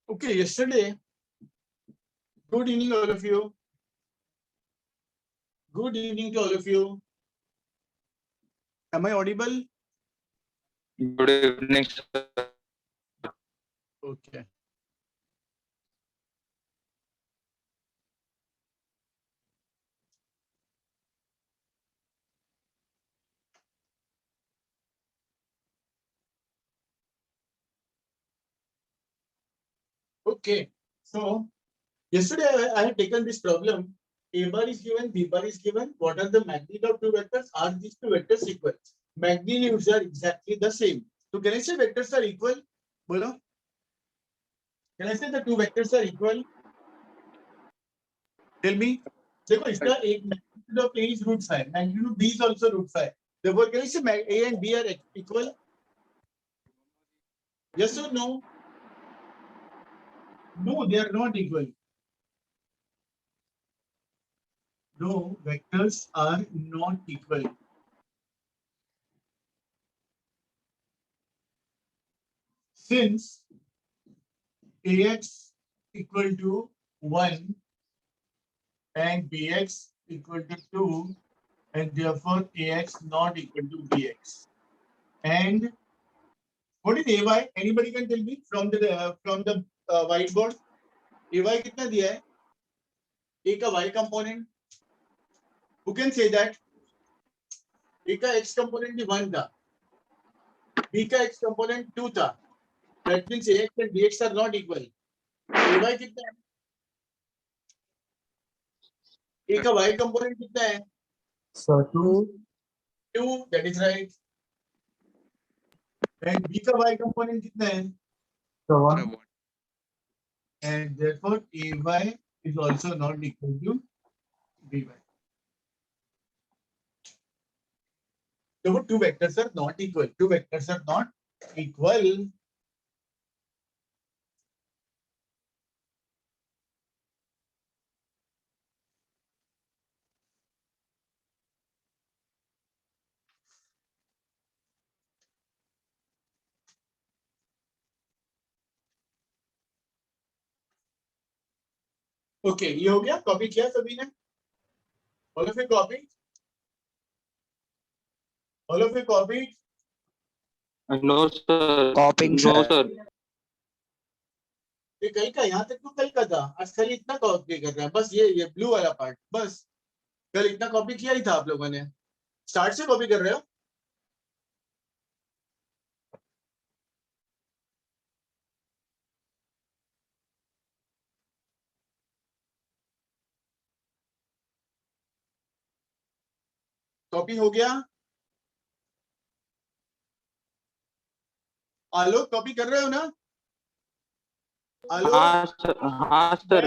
Okay, yesterday, good evening all of you. Good evening to all of you. Am I audible? Good evening, sir. Okay. Okay. So yesterday I had taken this problem. A bar is given, B bar is given. What are the magnitude of two vectors? Are these two vectors equal? Magnitudes are exactly the same. So can I say vectors are equal? Bolo? Can I say the two vectors are equal? Tell me. देखो इसका एक magnitude of A is √5. Magnitude of B is also √5. Therefore, can I say A and B are equal? Yes or no? No, they are not equal. No, vectors are not equal. Since AX equal to 1 and BX equal to 2, and therefore AX not equal to BX. And what is AY? Anybody can tell me from the whiteboard? AY कितना दिया है? A का Y component. Who can say that? A का X component 1 था. B का X component 2 था. That means AX and BX are not equal. AY कितना है? A का Y component कितना है? So 2. 2, that is right. And B का Y component कितना है? So 1. And therefore AY is also not equal to BY. So two vectors are not equal. Two vectors are not equal. Okay, ये हो गया. Copy किया सभी ने? All of you copied? All of you copied? No, sir. Copying, No, sir. sir. ये कल का, यहाँ तक तो कल का था. आज खाली इतना कॉपी कर रहा है. बस ये ब्लू वाला पार्ट. बस कल इतना कॉपी किया ही था आप लोगों ने. स्टार्ट से कॉपी कर रहे हो? कॉपी हो गया? आलोक कॉपी कर रहे हो ना? आलोक हाँ सर.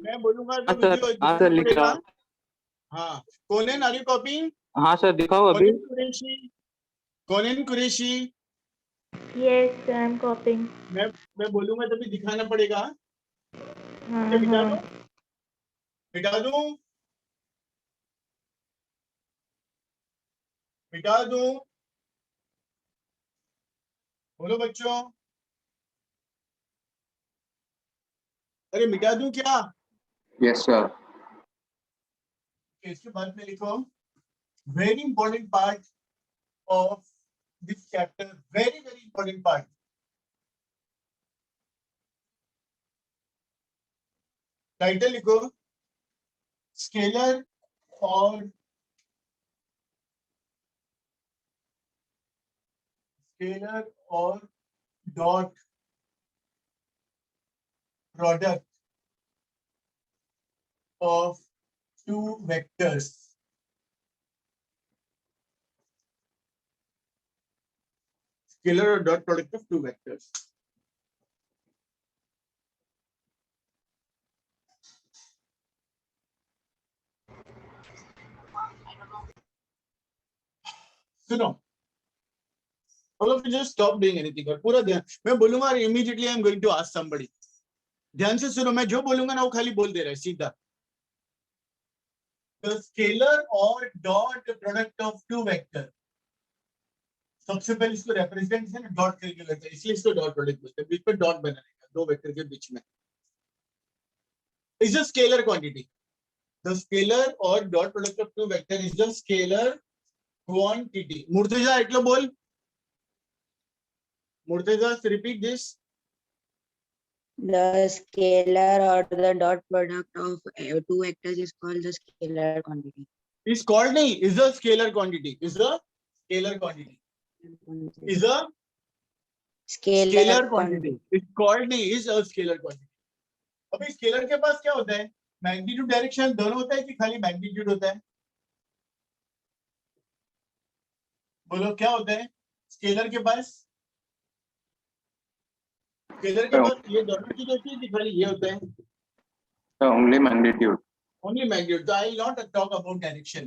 मैं बोलूंगा तो हाँ सर. मुझे हाँ दिखाना सर, लिख पड़ेगा. रहा. हाँ. कौन आर यू कॉपी? हाँ सर, दिखाओ अभी. कौन कुरैशी? Yes, I'm copying. मैं बोलूंगा तभी दिखाना पड़ेगा. हाँ मिटा हाँ. दूं? मिटा दूं? मिटा दूं? बोलो बच्चों. अरे मिटा दूं क्या? Yes, sir. इसके बाद में लिखो very important part of this chapter. Very very important part. Title लिखो स्केलर और dot product of two vectors. Scalar or dot product of two vectors. सुनो. All of you just stop doing anything. और पूरा ध्यान मैं बोलूंगा और immediately I am going to ask somebody. ध्यान से सुनो. मैं जो बोलूंगा ना वो खाली बोल दे रहा है सीधा. The scalar or dot product of two vector. सबसे पहले इसको representation डॉट करके लेते हैं, इसलिए इसको डॉट प्रोडक्ट बोलते हैं. बीच में डॉट बना रहेगा. दो वेक्टर के बीच में is a scalar quantity. The scalar और dot product of two vector is the scalar quantity. Murtaza એટલો બોલ. Murtaza repeat this. The scalar or the dot product of two vectors is called the scalar quantity. Is called नहीं, is a scalar quantity. Is a scalar quantity. Is a scalar quantity. It's called नहीं, is a scalar quantity. अभी scalar के पास क्या होता है? Magnitude direction दोनों होता है कि खाली मैग्नीट्यूड होता है? बोलो क्या होता है स्केलर के पास? स्केलर के पास ये दोनों चीज होती है कि खाली ये होता है? Only magnitude. Only magnitude. So I will not talk about direction.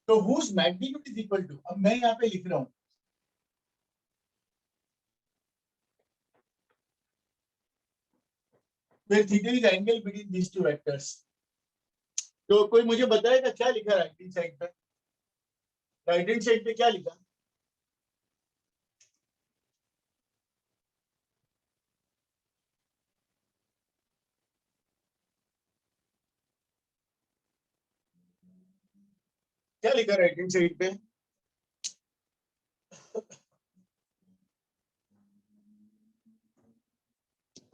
So whose magnitude is equal to? अब मैं यहाँ पे लिख रहा हूँ. Where theta is angle between these two vectors. तो कोई मुझे बताएगा क्या लिखा राइट हैंड साइड पे? राइट हैंड साइड पे क्या लिखा? क्या लिखा राइट हैंड साइड पे?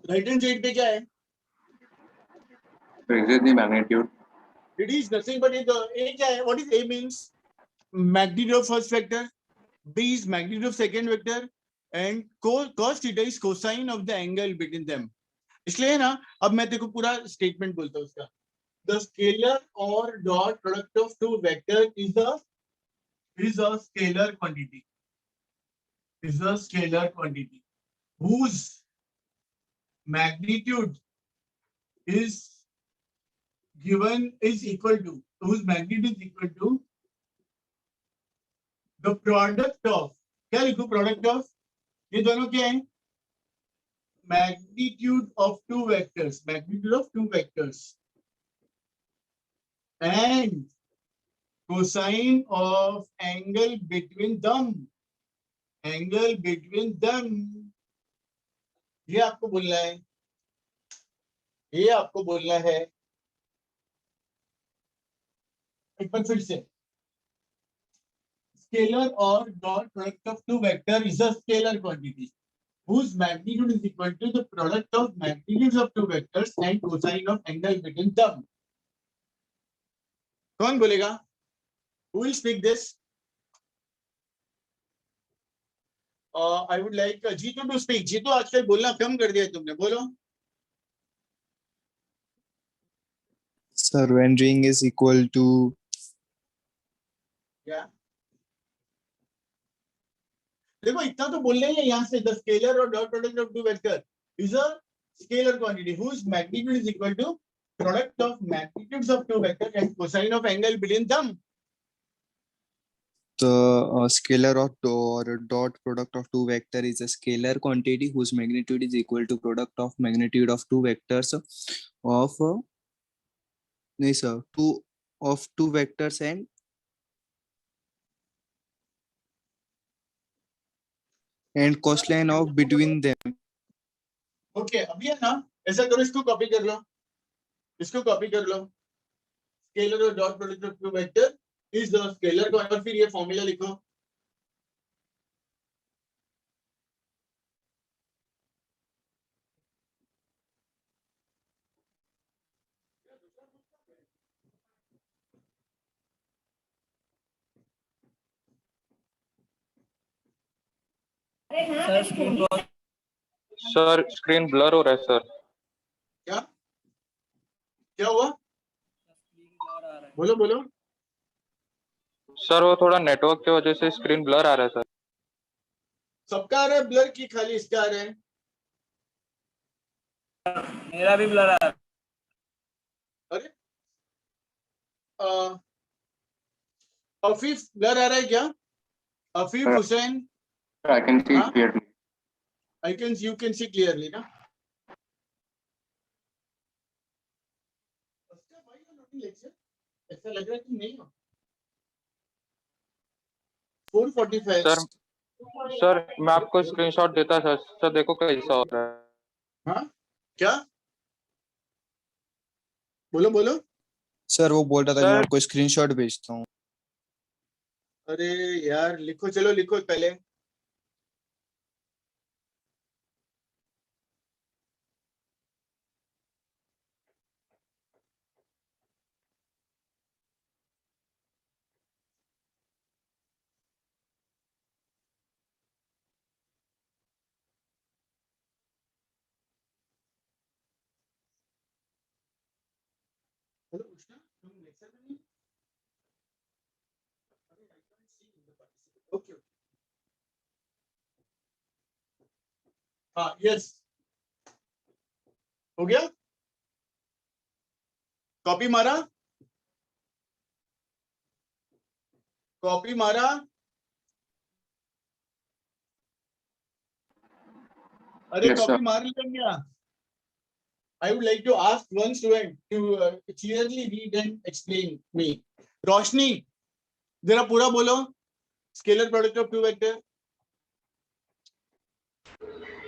राइट हैंड साइड पे क्या है? So is it the magnitude? It is nothing but A क्या है? What is A means? Magnitude of first vector. B is magnitude of second vector. And cos theta is cosine of the angle between them. इसलिए ना अब मैं तेरे को पूरा statement बोलता हूँ उसका. The scalar or dot product of two vectors is a scalar quantity. Is a scalar quantity whose magnitude is equal to the product of क्या लिखूं product of ये दोनों क्या है magnitude of two vectors and cosine of angle between them ये आपको बोलना है एक बार फिर से scalar or dot product of two vector is a scalar quantity whose magnitude is equal to the product of magnitudes of two vectors and cosine of angle between them. कौन बोलेगा? Who will speak this? I would like Jitu to speak. Jitu आजकल बोलना कम कर दिया तुमने, बोलो. Sir, when ring is equal to क्या? देखो इतना तो बोल रहे हैं यहाँ से. The scalar or dot product of two vector is a scalar quantity whose magnitude is equal to product of magnitudes of two vectors and cosine of angle between them. the scalar or dot product of two vector is a scalar quantity whose magnitude is equal to product of magnitude of two vectors of two vectors and cosine of between them. Okay, अभी है ना ऐसा करो इसको copy कर लो. Scalar और dot product of two vector is the scalar और फिर ये फॉर्मूला लिखो. सर स्क्रीन ब्लर हो रहा है सर. क्या हुआ? बोलो. सर वो थोड़ा नेटवर्क की वजह से स्क्रीन ब्लर आ रहा है सर. सबका आ रहा है ब्लर की खाली इसका आ रहा है? मेरा भी ब्लर आ रहा है. अरे अफीफ ब्लर आ रहा है क्या? Afif Hussain I can see हाँ? clearly. you can see clearly ना? ऐसा लग रहा है कि नहीं हो. 4:45 सर मैं आपको स्क्रीनशॉट देता सर. सर देखो कैसा हो रहा है. हाँ क्या बोलो बोलो। सर वो बोल रहा था कि मैं सर आपको स्क्रीनशॉट भेजता हूँ। अरे यार लिखो, चलो लिखो पहले। हेलो उष्णा, तुम लेक्चर में नहीं? अरे I can't see the participant. Okay, okay. हाँ यस, हो गया। कॉपी मारा, कॉपी मारा। अरे Yes, sir. कॉपी मार लिया क्या? I would like to ask one student to clearly read and explain me. रोशनी, जरा पूरा बोलो। Scalar product of two vector.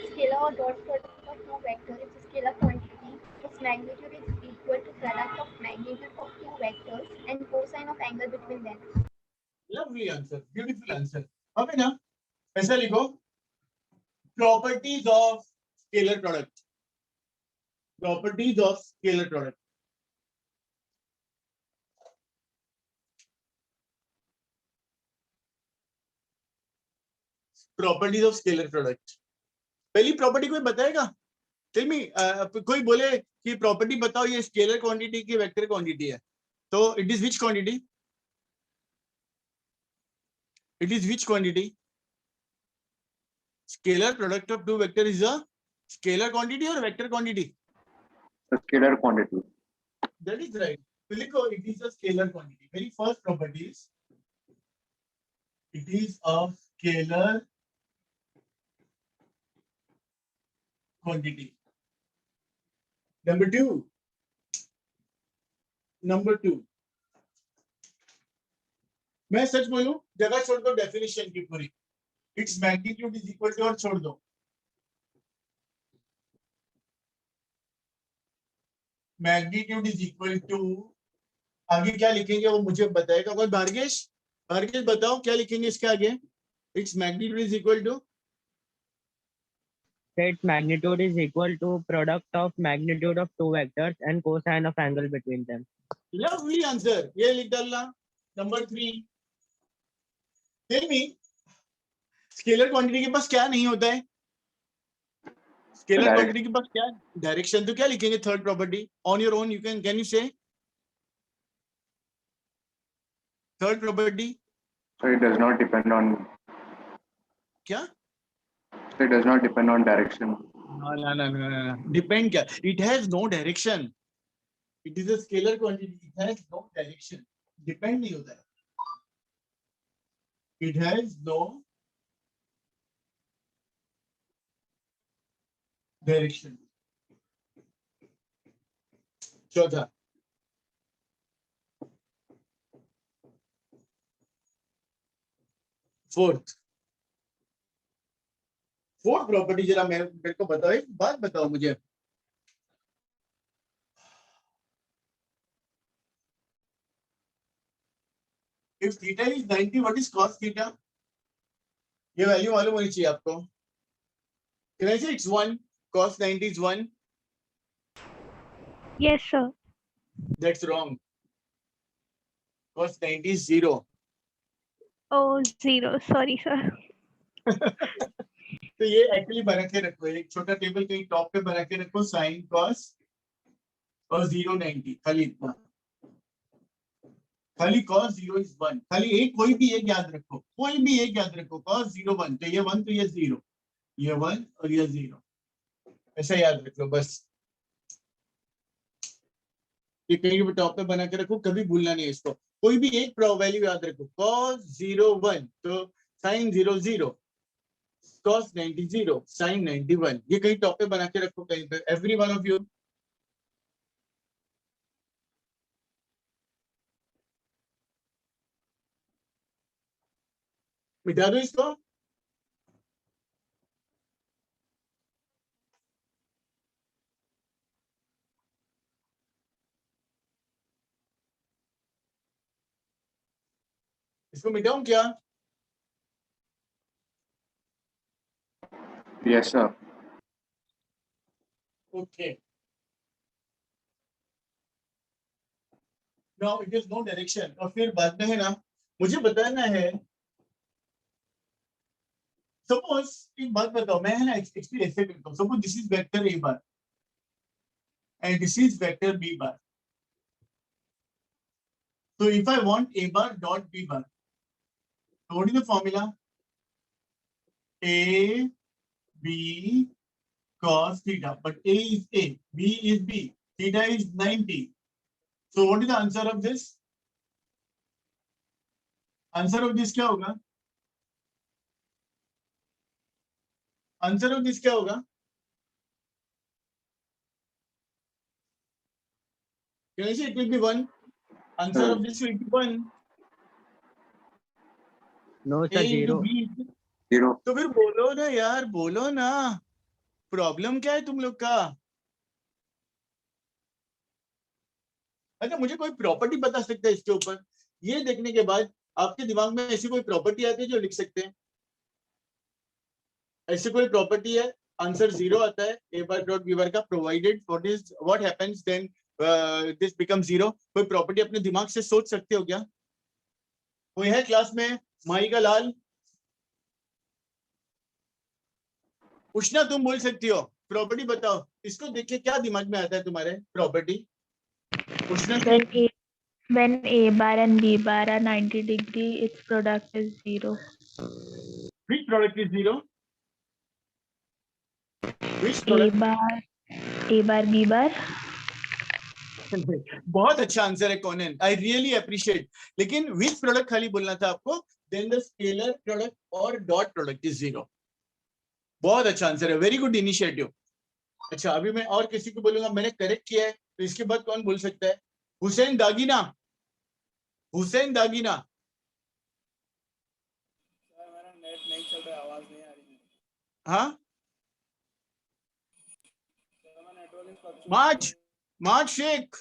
Scalar or dot product of two vectors is a scalar quantity. Its magnitude is equal to product of magnitude of two vectors and cosine of angle between them. Lovely answer, beautiful answer. अब है ना, ऐसा लिखो, properties of scalar product, properties of scalar product. Properties of scalar product, पहली property कोई बताएगा? Tell me, कोई बोले कि प्रॉपर्टी बताओ ये स्केलर क्वांटिटी की वेक्टर क्वांटिटी है, तो it is which quantity? It is which quantity? Scalar product of two vector is a scalar quantity और vector quantity? The scalar quantity. That is right. तो लिखो it is a scalar quantity. Very first property is it is a scalar quantity. Number two, मैं सच बोलूं, जगह छोड़ दो definition की पूरी। Its magnitude is equal to, और छोड़ दो मैग्नीट्यूड इज इक्वल टू, आगे क्या लिखेंगे वो मुझे बताएगा कोई? भार्गेश, भार्गेश बताओ क्या लिखेंगे इसके आगे? Its magnitude is equal to, Its magnitude is equal to product of magnitude of two vectors and cosine of angle between them. Lovely answer, ये लिख डालना। Number 3, tell me, scalar quantity के पास क्या नहीं होता है? Scalar Direct. क्वांटिटी के पास क्या? डायरेक्शन। तो क्या लिखेंगे third property? On your own you can you say third property? So it does not depend on. क्या? So it does not depend on direction. No. Depend क्या? It has no direction. It is a scalar quantity. It has no direction. Depend नहीं होता है. It has no direction. चौथा, fourth property जरा मेरे को बताओ, एक बात बताओ मुझे। If theta is 90, what is cos theta? ये वैल्यू मालूम होनी चाहिए आपको। Can I say it's 1? Cos 90 is 1? Yes, sir. That's wrong. Cos 90 is 0. Oh, 0. Sorry, sir. तो ये एक्चुअली बना के रखो, एक छोटा टेबल कहीं टॉप पे बना के रखो, साइन कॉस और 0 90, खाली इतना, खाली cos 0 is 1, खाली एक कोई भी एक याद रखो, कोई भी एक याद रखो, cos 0 1, तो ये 1 तो ये 0, ये 1 और ये 0, ऐसा याद रख लो बस। ये कहीं भी टॉप पे बना के रखो, कभी भूलना नहीं है इसको। कोई भी एक वैल्यू याद रखो, cos 0 1 तो sin 0 0, cos 90 0, sin 91, ये कहीं टॉप पे बना के रखो कहीं पे, एवरी वन ऑफ यू। मिटा दो इसको। इसको मिटाऊं क्या? Yes, sir. Okay, now it is no direction. और फिर बाद में है ना, मुझे बताना है, सपोज एक बात बताओ, मैं है ना एक्चुअली ऐसे करता हूँ, suppose this is vector A bar and this is vector B bar. So if I want a bar dot b bar, so what is the formula? A b cos theta, but a is a, b is b, theta is 90. So what is the answer of this? Answer of this क्या होगा? Answer of this क्या होगा? Can I say it will be 1? Answer of this will be 1. No, A sir, into 0. b. 0. तो फिर बोलो ना यार, बोलो ना, प्रॉब्लम क्या है तुम लोग का? अच्छा, मुझे कोई प्रॉपर्टी बता सकता है इसके ऊपर? ये देखने के बाद आपके दिमाग में ऐसी कोई प्रॉपर्टी आती है जो लिख सकते हैं? ऐसी कोई प्रॉपर्टी है? आंसर 0 आता है ए बार डॉट बी बार का, provided what happens then this become 0। कोई प्रॉपर्टी अपने दिमाग से सोच सकते हो क्या? कोई है क्लास में? माई का लाल, उष्णा तुम बोल सकती हो, प्रॉपर्टी बताओ। इसको देख के क्या दिमाग में आता है तुम्हारे प्रॉपर्टी? उष्णा की When A bar and B bar are 90 degree, its product is 0. which product is 0? Which A product? bar, B bar. बहुत अच्छा आंसर है कॉनन, आई रियली अप्रिशिएट। लेकिन विच प्रोडक्ट खाली बोलना था आपको, देन द स्केलर प्रोडक्ट और dot product is 0। बहुत अच्छा आंसर है, वेरी गुड इनिशिएटिव। अच्छा, अभी मैं और किसी को बोलूंगा, मैंने करेक्ट किया है, तो इसके बाद कौन बोल सकता है? हुसैन दागीना, हुसैन दागीना। सर मेरा नेट नहीं चल रहा, आवाज नहीं आ रही है। हाँ, सर मैं नेटवर्क माज, माज शेख,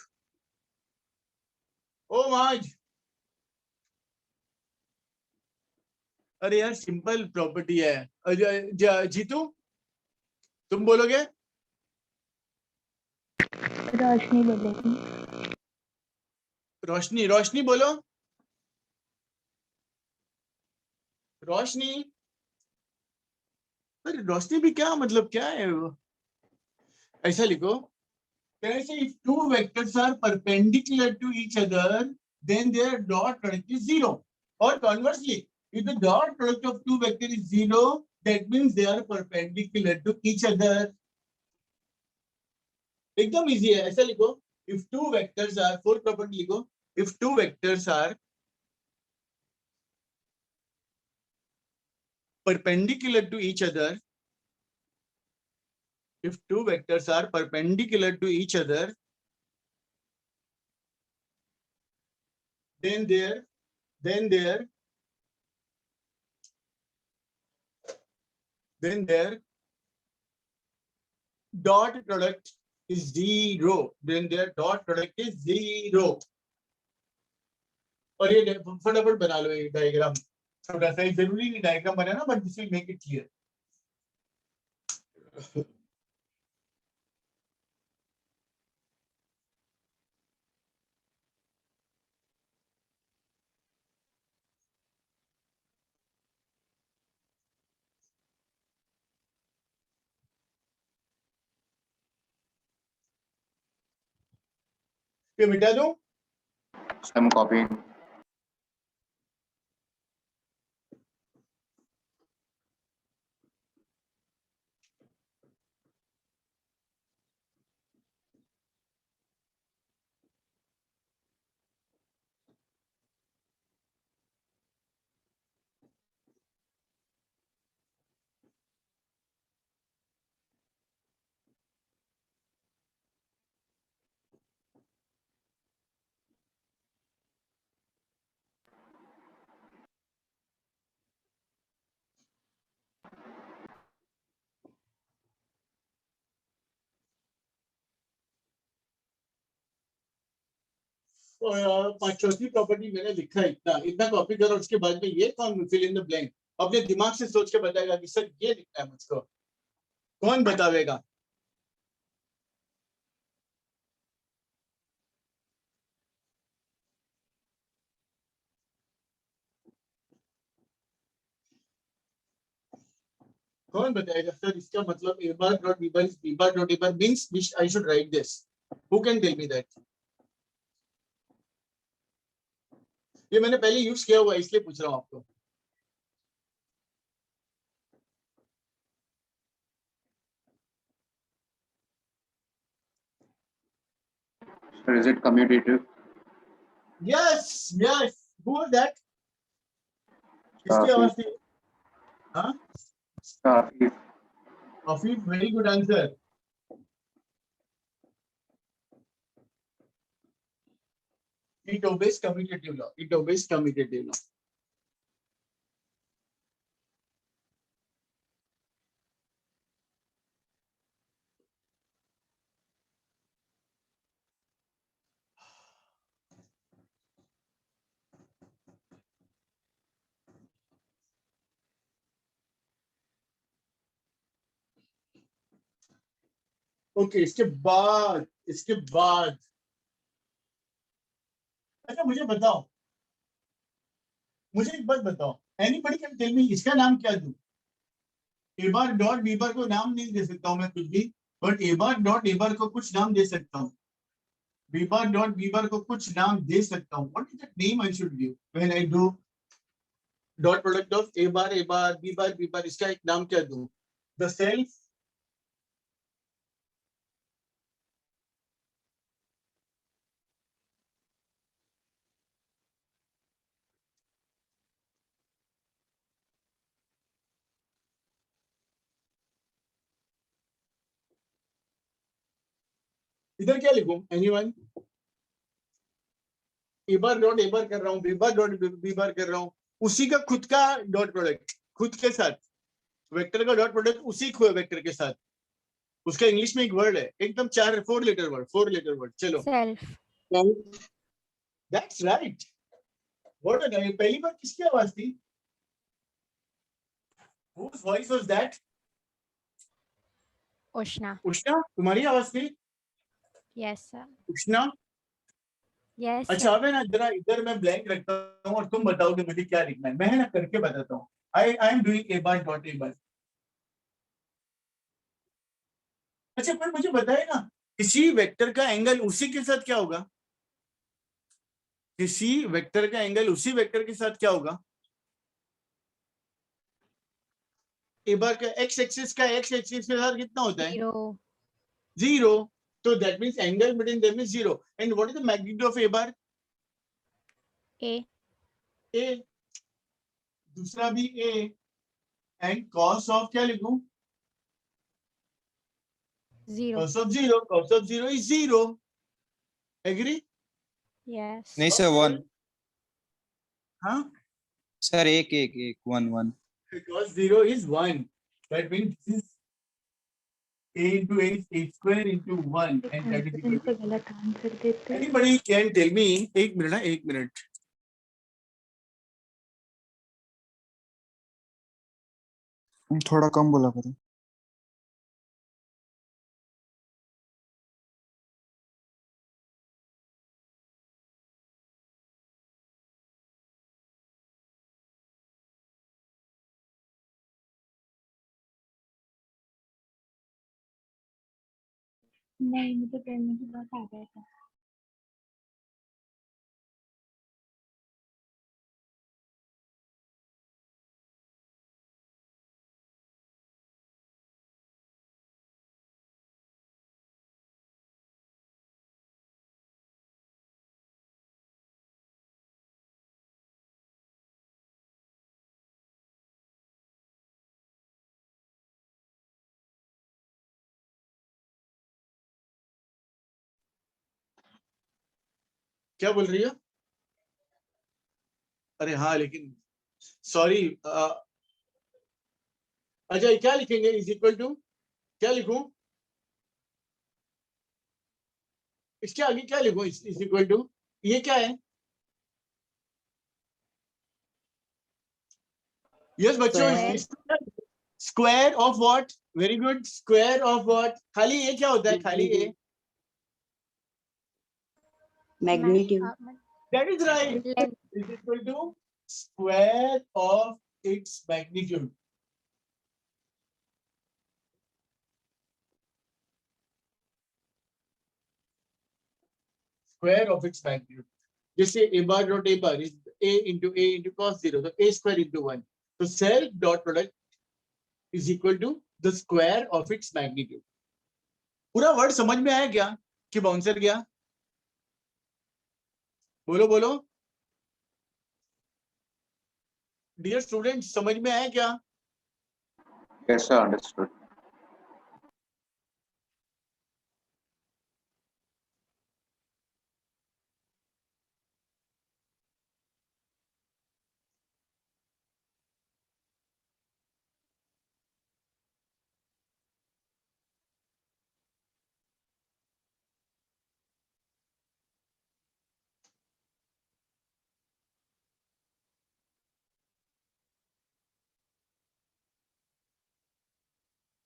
ओ माज। अरे यार, सिंपल प्रॉपर्टी है। जीतू, तुम बोलोगे? रोशनी बोलेगी। रोशनी, रोशनी बोलो, रोशनी। अरे रोशनी भी क्या मतलब, क्या है वो? ऐसा लिखो, कैसे if two vectors are perpendicular to each other, then their dot product is 0. Or conversely, if the dot product of two vectors is 0, that means they are perpendicular to each other. एकदम easy है, ऐसा लिखो, if two vectors are, fourth property लिखो, if two vectors are perpendicular to each other, if two vectors are perpendicular to each other, then their dot product is 0. Then their dot product is 0. और ये फटाफट बना लो ये diagram, छोटा सा, जरूरी नहीं diagram banana, but this will make it clear. ये मिटा दूं? I'm copying. चौथी प्रॉपर्टी मैंने लिखा है, इतना इतना कॉपी करो, उसके बाद में ये कौन फिल इन द ब्लैंक अपने दिमाग से सोच के बताएगा कि सर ये लिखना है मुझको, कौन बतावेगा? कौन बताएगा सर इसका मतलब a bar dot b bar is b bar dot a bar means which I should write this? Who can tell me that? ये मैंने पहले यूज किया हुआ है इसलिए पूछ रहा हूँ आपको। Sir, is it commutative? Yes, yes. Who was that? किसकी आवाज थी? हाँ? If Afif, very good answer. It obeys commutative law. It obeys commutative law. Okay, इसके बाद अच्छा मुझे बताओ, मुझे एक बात बताओ, एनीबॉडी कैन टेल मी इसका नाम क्या दूं? ए बार डॉट बी बार को नाम नहीं दे सकता हूं मैं कुछ भी, but A bar dot A बार को कुछ नाम दे सकता हूं, B bar dot B bar को कुछ नाम दे सकता हूं। What is the name I should give when I do dot product of A bar B bar, इसका एक नाम क्या दूं? द सेल्फ, इधर क्या लिखूं? Anyone? A bar dot A बार कर रहा हूँ, B bar dot B bar कर रहा हूँ, उसी का खुद का डॉट प्रोडक्ट खुद के साथ, वेक्टर का डॉट प्रोडक्ट उसी वेक्टर के साथ, उसका इंग्लिश में एक वर्ड है एकदम 4 लेटर वर्ड। चलो Self. That's right. What a पहली बार किसकी आवाज थी? Whose voice was that? Ushna. उष्णा, तुम्हारी आवाज थी? Yes, sir. उष्णा, Yes, अच्छा sir. अब है ना, जरा इधर मैं ब्लैंक रखता हूँ और तुम बताओगे मुझे क्या लिखना है, मैं है ना करके बताता हूँ। I am doing A bar dot A bar. अच्छा पर मुझे बताए ना, किसी वेक्टर का एंगल उसी के साथ क्या होगा? किसी वेक्टर का एंगल उसी वेक्टर के साथ क्या होगा? ए बार का एक्स एक्सिस के साथ कितना होता है? 0. 0। तो that means angle between them is 0। And what is the magnitude of A bar? A. ए, दूसरा भी ए, एंड कॉस ऑफ क्या लिखूं? 0. Cos of 0 is 0. Agree? Yes. नहीं सर, 1 हाँ, सर, एक 1 because 0 is 1. That means this is a into a is a square into 1, and that is equal पे to. गलत answer देते हैं। Anybody can tell me? एक मिनट। थोड़ा कम बोला करो। नहीं, मुझे पढ़ने की बात आ गया था। क्या बोल रही हो? अरे हाँ, लेकिन सॉरी, अच्छा क्या लिखेंगे? इज इक्वल टू क्या लिखूं? इसके आगे क्या लिखूं? इज इक्वल टू ये क्या है? यस बच्चों, square of what? Very good, square of what? खाली ए क्या होता है? खाली ए, Magnitude. that is right, Length. is equal to square of its magnitude. Square of its magnitude. जैसे a bar dot a bar is a into cos 0, so a square into 1. So self dot product is equal to the square of its magnitude. पूरा word समझ में आया क्या कि bouncer गया? बोलो बोलो डियर स्टूडेंट, समझ में आया क्या? Yes, sir. Understood.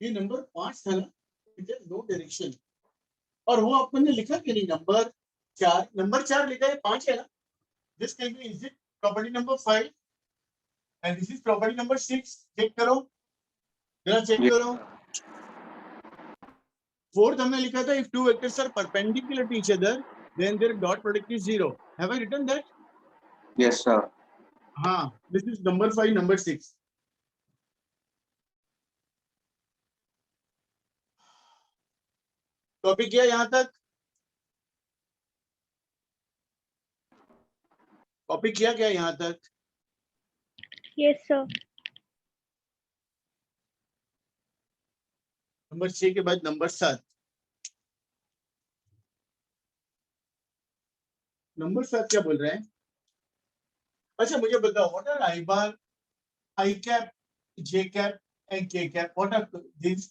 ये नंबर 5 था ना, इट इज नो डायरेक्शन, और वो अपन ने लिखा कि नहीं नंबर 4 लिखा है, 5 है ना? This tell me is it property number 5 and this is property number 6. Check करो जरा, चेक Yes. करो. 4th हमने लिखा था, if two vectors are perpendicular to each other then their dot product is 0. Have I written that? Yes, sir. हाँ, this is number 5, number 6. Topic किया यहां तक? टॉपिक किया क्या यहां तक? Yes, sir. नंबर 6 के बाद नंबर 7. नंबर 7 क्या बोल रहे हैं? अच्छा मुझे बताओ, what are I bar, I cap, J cap and K cap? What are this?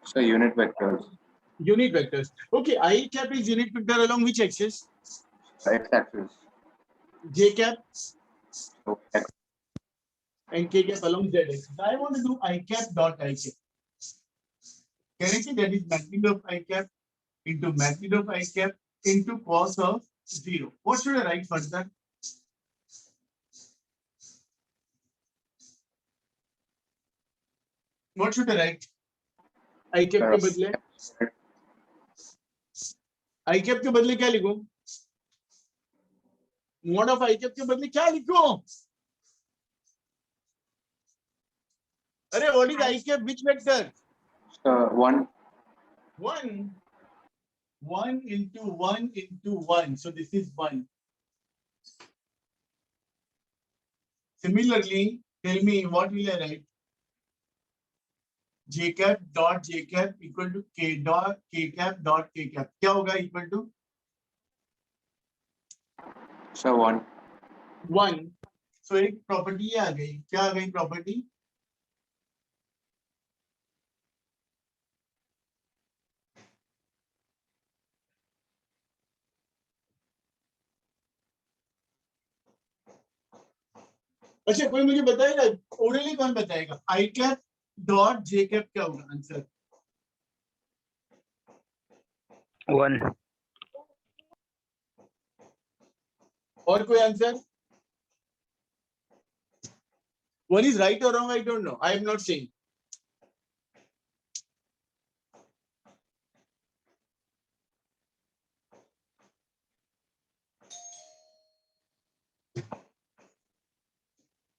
So unit vectors. Unit vectors. Okay, I cap is unit vector along which axis? X-axis. J cap So X. and K cap along Z axis. I want to do I cap dot I cap. Can I say that is magnitude of I cap into magnitude of I cap into cos of 0? What should I write further? What should I write? I cap के बदले I cap के बदले क्या लिखूं? Mod of I cap के बदले क्या लिखूं? अरे what is I cap? Which vector? 1. 1 into 1 into 1. So this is 1. Similarly, tell me what will I write? J cap dot J cap equal to K dot K cap dot K cap. क्या होगा equal to? So 1. 1. So एक property आ गई. क्या आ गई property? अच्छा कोई मुझे बताएगा, ओरली कौन बताएगा? आई कैप डॉट जे कैप क्या होगा आंसर? 1. और कोई answer? 1 is right or wrong? I don't know. I am not saying.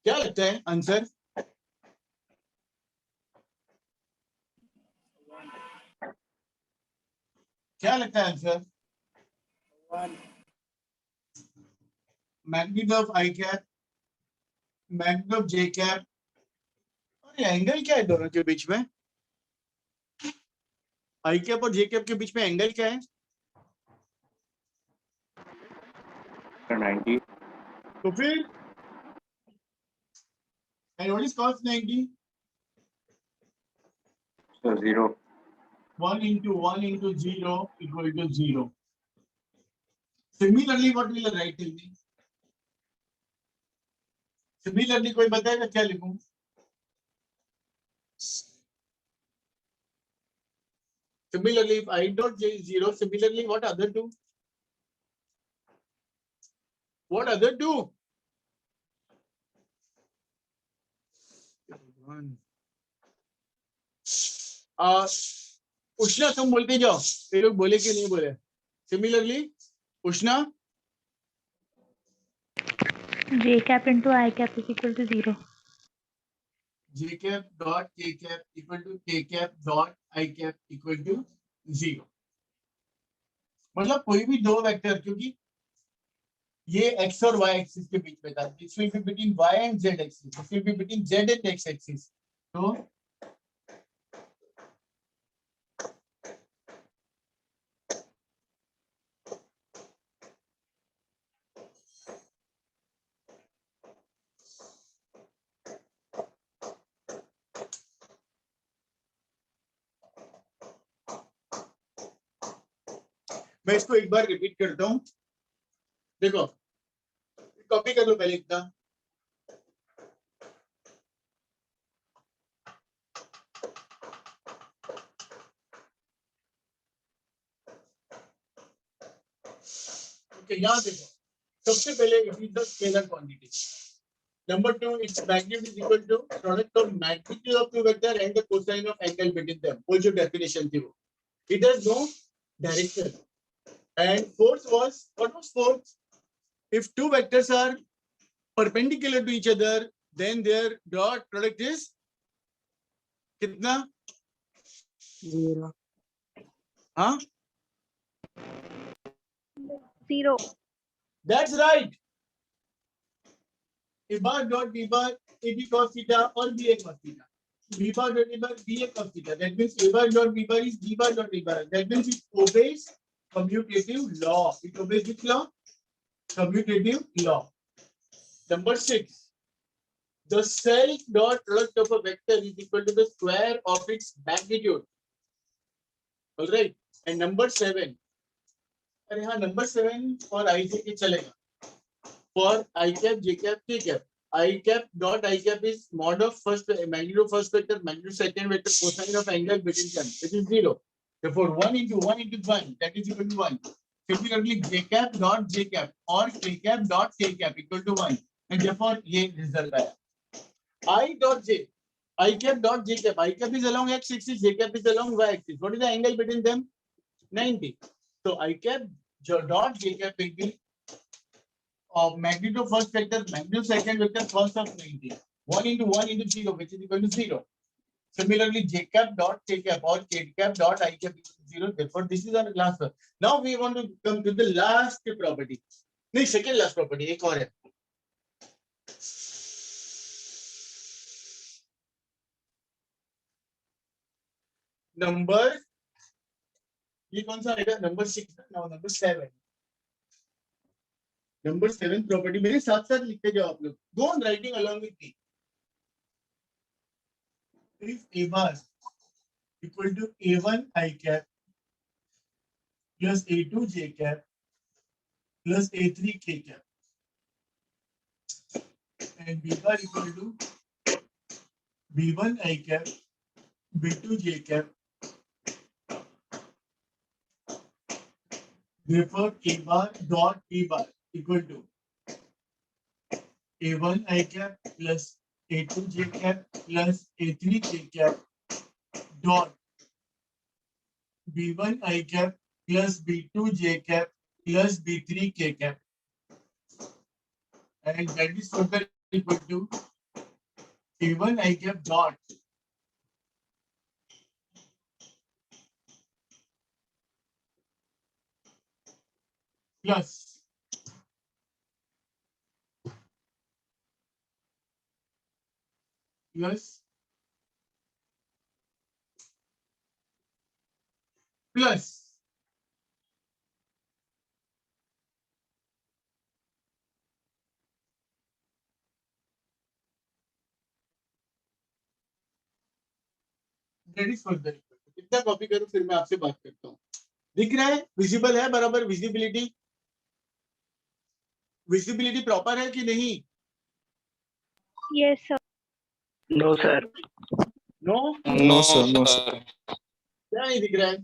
क्या लगता है आंसर? क्या लगता है answer? 1. Magnitude of I cap, magnitude of J cap, और एंगल क्या है दोनों के बीच में? आई कैप और जे कैप के बीच में एंगल क्या है? 90. तो फिर and what is cos 90? So 0. 1 into 1 into 0 equal to 0. Similarly, what will I write? Tell me. Similarly, कोई बताएगा क्या लिखूं? Similarly, if I dot j is 0, similarly, what other two? What other two? उष्णा तुम बोलते जाओ, ये लोग बोले कि नहीं बोले? Similarly, Ushana J cap into I cap is equal to 0. j cap dot k cap equal to k cap dot I cap equal to 0. मतलब कोई भी दो वेक्टर, क्योंकि ये x और y एक्सिस के बीच में था, this will be between y and z axis, this will be between z and x axis. तो मैं इसको एक बार रिपीट करता हूं. देखो, कॉपी कर लो पहले इतना. ओके, यहां देखो, सबसे पहले it is the scalar quantity. Number 2, its magnitude is equal to product of magnitude of two vector and the cosine of angle between them. वो जो definition थी वो. It has no direction. And fourth was, what was fourth? If two vectors are perpendicular to each other, then their dot product is कितना? 0. हाँ? 0. That's right. A bar dot b bar ab cos theta or ba cos theta. B bar dot a bar ba cos theta. That means a bar dot b bar is b bar dot a bar. That means it obeys commutative law. It obeys which law? Commutative law. Number 6. The self dot product of a vector is equal to the square of its magnitude. All right. And number 7. अरे हाँ, number 7 for I J के चलेगा. For I cap, J cap, K cap. I cap dot I cap is mod of first magnitude of first vector, magnitude second vector, cosine of angle between them, which is 0. Therefore, 1 into 1 into 1, that is equal to 1. Similarly, J cap dot J cap or K cap dot K cap equal to 1. And therefore, ये result आया. I dot J, I cap dot J cap. I cap is along x axis, J cap is along y axis. What is the angle between them? 90. So I cap dot J cap will be of magnitude of first vector, magnitude second vector, cos of 90. 1 into 1 into 0, which is equal to 0. Similarly, J cap dot K cap or K cap dot I cap equal to 0. Therefore, this is our last one. Now we want to come to the last property. No, second last property. एक और है. Number, ये कौन सा आएगा? Number 6. Now number 7. Number 7 property. मेरे साथ साथ लिखते जाओ आप लोग. Go on writing along with me. If A bar equal to A1 I cap plus A2 J cap plus A3 K cap and B bar equal to B1 I cap, B2 J cap. Therefore, A bar dot B bar equal to A1 I cap plus A2 J cap plus A3 K cap dot B1 I cap plus B2 J cap plus B3 K cap, and that is further equal to A1 I cap dot plus that is further equal to. इतना copy करो फिर मैं आपसे बात करता हूँ। दिख रहा है, विजिबल है बराबर, विजिबिलिटी प्रॉपर है कि नहीं? Yes, sir. No, sir. No, No, sir. No, sir. sir. क्या नहीं दिख रहा है?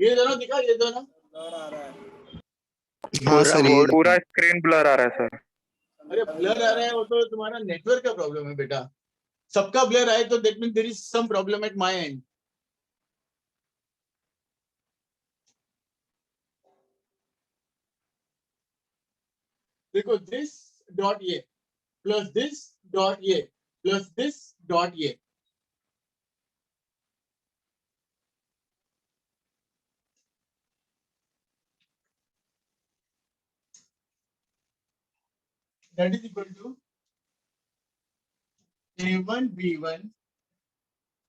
ये दोनों दिखा, ये दोनों ब्लर आ रहा है। हाँ सर, ये पूरा स्क्रीन ब्लर आ रहा है सर। अरे ब्लर आ रहा है, वो तो तुम्हारा नेटवर्क का प्रॉब्लम है बेटा। सबका ब्लर आए तो that means there is some problem at my end. देखो, दिस डॉट ये प्लस दिस डॉट ये प्लस दिस डॉट ये, that is equal to a1 b1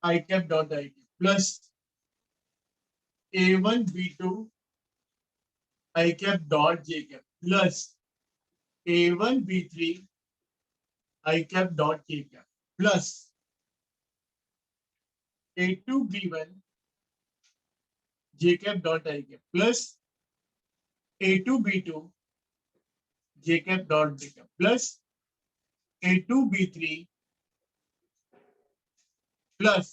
I cap dot I cap plus a1 b2 I cap dot j cap plus a1 b3 I cap dot k cap plus a2 b1 j cap dot I cap plus a2 b2 j cap dot j cap plus a2 b3 plus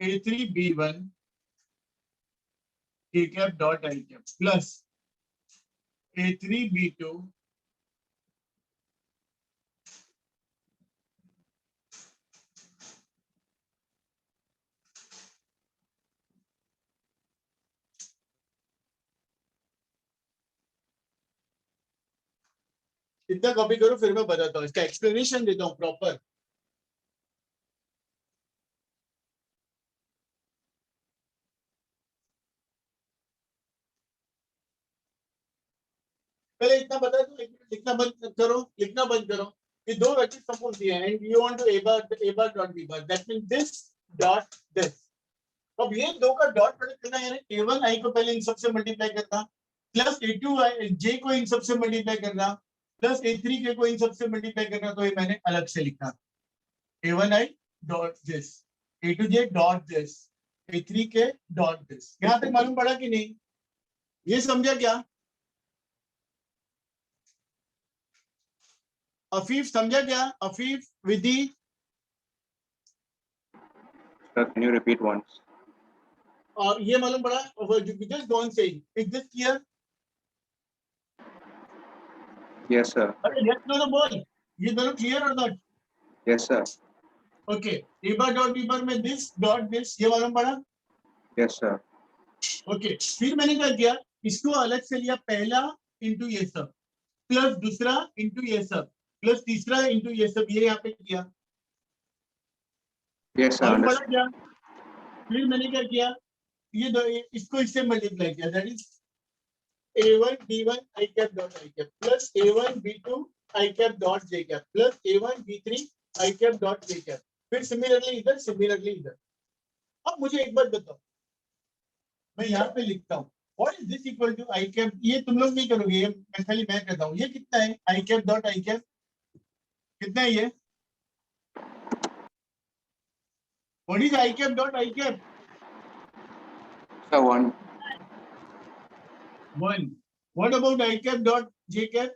a3 b1 k cap dot I cap plus a3 b2 इतना copy करो फिर मैं बताता हूँ, इसका explanation देता हूँ proper. पहले इतना बता दो, लिखना बंद करो कि दो वेक्टर सपोज दिए हैं and you want to a bar dot b bar, that means this dot this. अब ये दो का डॉट प्रोडक्ट करना है, a1 i को पहले इन सब से मल्टीप्लाई करना प्लस a2 j को इन सब से मल्टीप्लाई करना प्लस a3 k को इन सब से मल्टीप्लाई करना। तो ये मैंने अलग से लिखा, a1 i dot this, a2 j dot this, a3 k dot this. यहां तक मालूम पड़ा कि नहीं? ये समझा क्या? अफीफ समझा क्या? Afif Vidhi? Sir, can you repeat once? और ये मालूम पड़ा, just go on saying, is this clear? Yes, sir. अरे yes no no बोल, ये दोनों clear or not? Yes, sir. Okay, a bar dot b bar में this dot this, ये मालूम पड़ा? Yes, sir. Okay, फिर मैंने क्या किया, इसको अलग से लिया, पहला इंटू ये सब प्लस दूसरा इंटू ये सब प्लस तीसरा इंटू ये सब, ये यहाँ पे किया। Yes, sir. मालूम पड़ा Understood. क्या? फिर मैंने क्या किया, ये दो इसको इससे मल्टीप्लाई किया, that is a1 b1 I cap dot I cap plus a1 b2 I cap dot j cap plus a1 b3 I cap dot j cap, फिर सिमिलरली इधर। अब मुझे एक बात बताओ, मैं यहाँ पे लिखता हूँ what is this equal to I cap, ये तुम लोग नहीं करोगे, ये मैं खाली मैं करता हूँ। ये कितना है? I cap dot I cap कितना है ये? What is I cap dot I cap? Sir, 1. 1. What about I cap dot j cap?